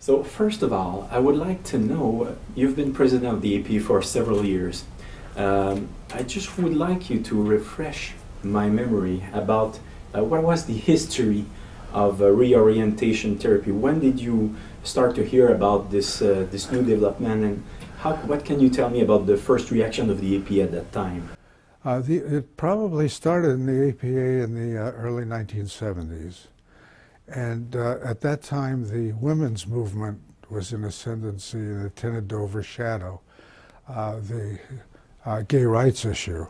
So first of all, I would like to know, you've been president of the AP for several years. I just would like you to refresh my memory about what was the history of reorientation therapy. When did you start to hear about this new development, and what can you tell me about the first reaction of the APA at that time? It probably started in the APA in the early 1970s. And at that time, the women's movement was in ascendancy and it tended to overshadow the gay rights issue.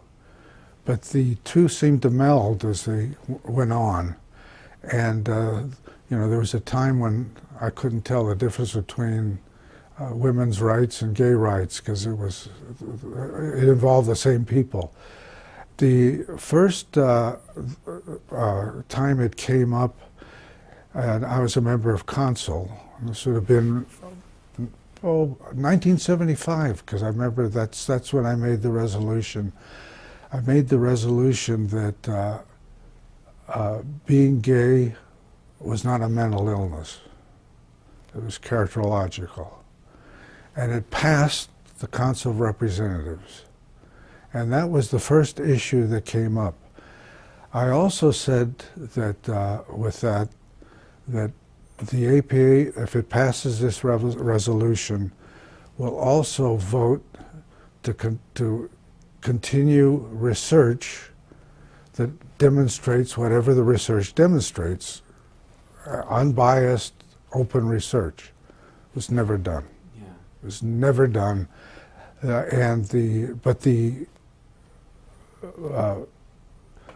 But the two seemed to meld as they went on. And you know, there was a time when I couldn't tell the difference between women's rights and gay rights because it involved the same people. The first time it came up, and I was a member of Council. This would have been 1975, because I remember that's when I made the resolution. I made the resolution that being gay was not a mental illness. It was characterological. And it passed the Council of Representatives. And that was the first issue that came up. I also said that with that the APA, if it passes this resolution, will also vote to continue research that demonstrates whatever the research demonstrates, unbiased, open research. It was never done. Yeah. It was never done. But the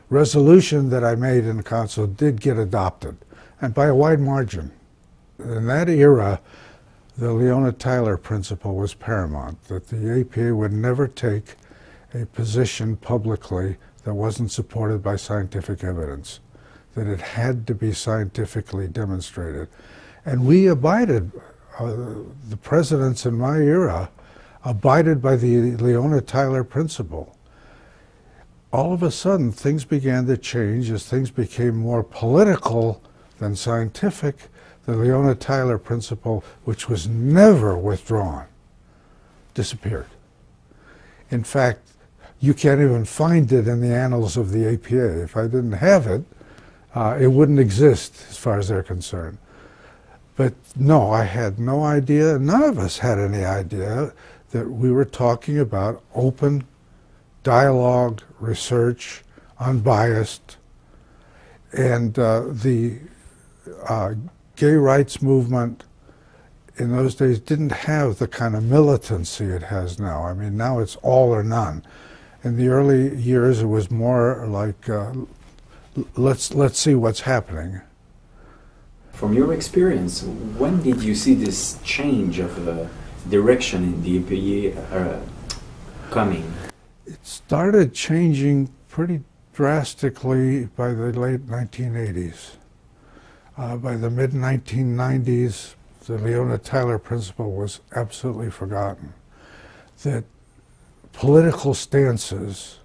resolution that I made in the Council did get adopted, and by a wide margin. In that era, the Leona Tyler principle was paramount, that the APA would never take a position publicly that wasn't supported by scientific evidence, that it had to be scientifically demonstrated. And we abided, the presidents in my era abided by the Leona Tyler principle. All of a sudden, things began to change as things became more political than scientific. The Leona Tyler principle, which was never withdrawn, disappeared. In fact, you can't even find it in the annals of the APA. If I didn't have it, it wouldn't exist as far as they're concerned. But no, I had no idea, none of us had any idea that we were talking about open dialogue, research, unbiased, and the gay rights movement in those days didn't have the kind of militancy it has now. I mean, now it's all or none. In the early years, it was more like, let's see what's happening. From your experience, when did you see this change of direction in the APA coming? It started changing pretty drastically by the late 1980s. By the mid-1990s, the Leona Tyler principle was absolutely forgotten. That political stances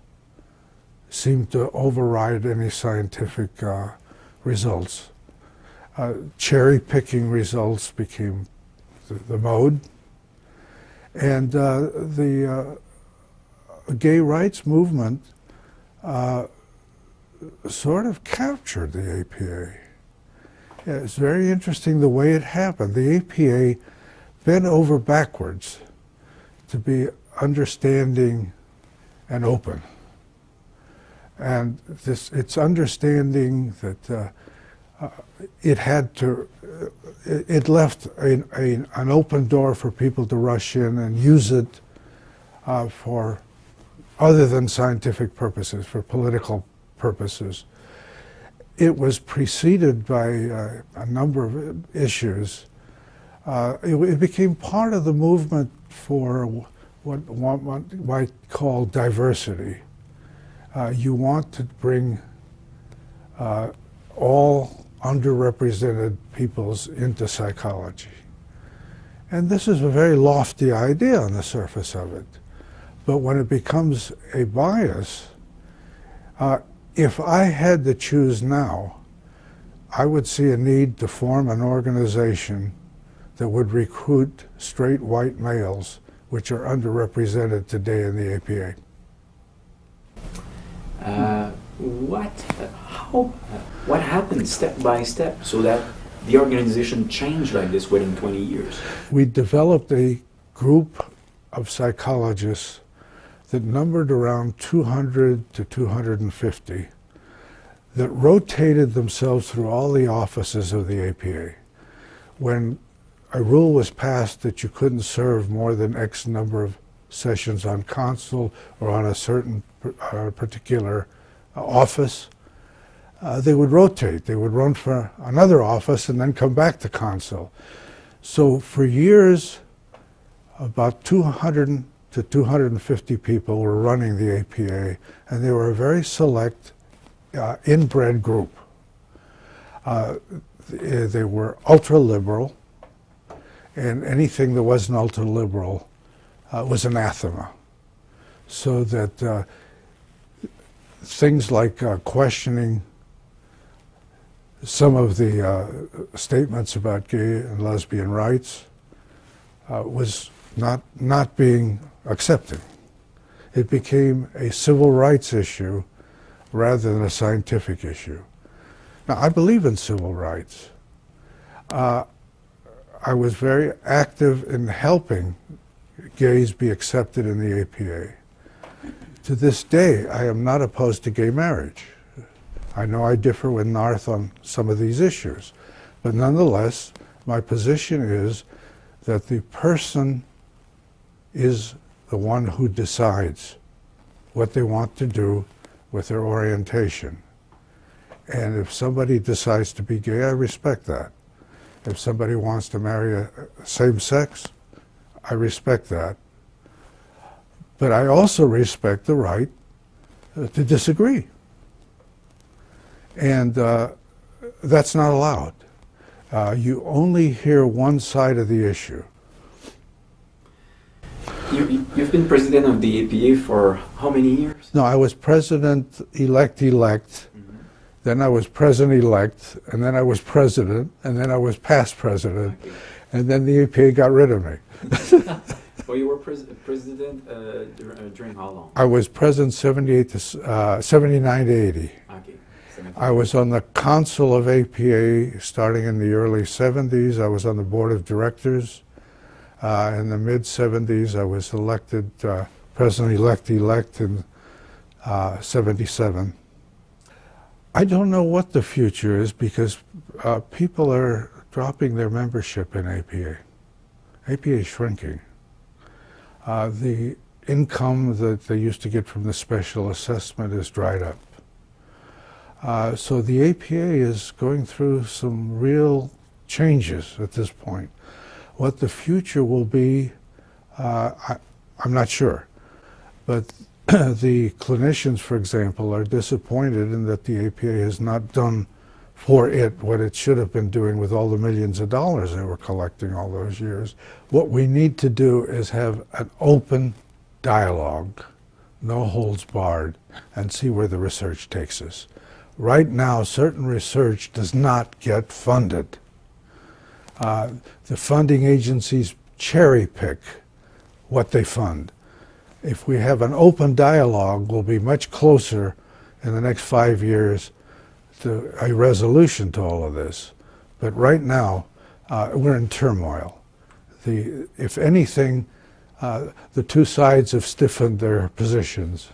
seemed to override any scientific results. Cherry-picking results became the mode. And the gay rights movement sort of captured the APA. Yeah, it's very interesting the way it happened. The APA bent over backwards to be understanding and open. And it's understanding that it left an open door for people to rush in and use it for other than scientific purposes, for political purposes. It was preceded by a number of issues. It became part of the movement for what one might call diversity. You want to bring all underrepresented peoples into psychology. And this is a very lofty idea on the surface of it. But when it becomes a bias, if I had to choose now, I would see a need to form an organization that would recruit straight white males, which are underrepresented today in the APA. What happened step by step so that the organization changed like this within 20 years? We developed a group of psychologists that numbered around 200 to 250 that rotated themselves through all the offices of the APA. When a rule was passed that you couldn't serve more than X number of sessions on consul or on a certain particular office, they would rotate. They would run for another office and then come back to consul. So for years, about 200 to 250 people were running the APA, and they were a very select, inbred group. They were ultra-liberal, and anything that wasn't ultra-liberal was anathema. So that things like questioning some of the statements about gay and lesbian rights was not being accepted. It became a civil rights issue rather than a scientific issue. Now, I believe in civil rights. I was very active in helping gays be accepted in the APA. To this day, I am not opposed to gay marriage. I know I differ with Narth on some of these issues, but nonetheless, my position is that the person is the one who decides what they want to do with their orientation. And if somebody decides to be gay, I respect that. If somebody wants to marry a same sex, I respect that. But I also respect the right to disagree. And that's not allowed. You only hear one side of the issue. You've been president of the APA for how many years? No, I was president-elect, then I was president-elect, and then I was president, and then I was past president, okay. And then the APA got rid of me. Well, you were president during how long? I was president 78 to 79 to 80. Okay. I was on the council of APA starting in the early 70s. I was on the board of directors. In the mid-70s, I was elected president-elect in 77. I don't know what the future is because people are dropping their membership in APA. APA is shrinking. The income that they used to get from the special assessment is dried up. So the APA is going through some real changes at this point. What the future will be, I'm not sure. But the clinicians, for example, are disappointed in that the APA has not done for it what it should have been doing with all the millions of dollars they were collecting all those years. What we need to do is have an open dialogue, no holds barred, and see where the research takes us. Right now, certain research does not get funded. The funding agencies cherry pick what they fund. If we have an open dialogue, we'll be much closer in the next 5 years to a resolution to all of this. But right now, we're in turmoil. If anything, the two sides have stiffened their positions.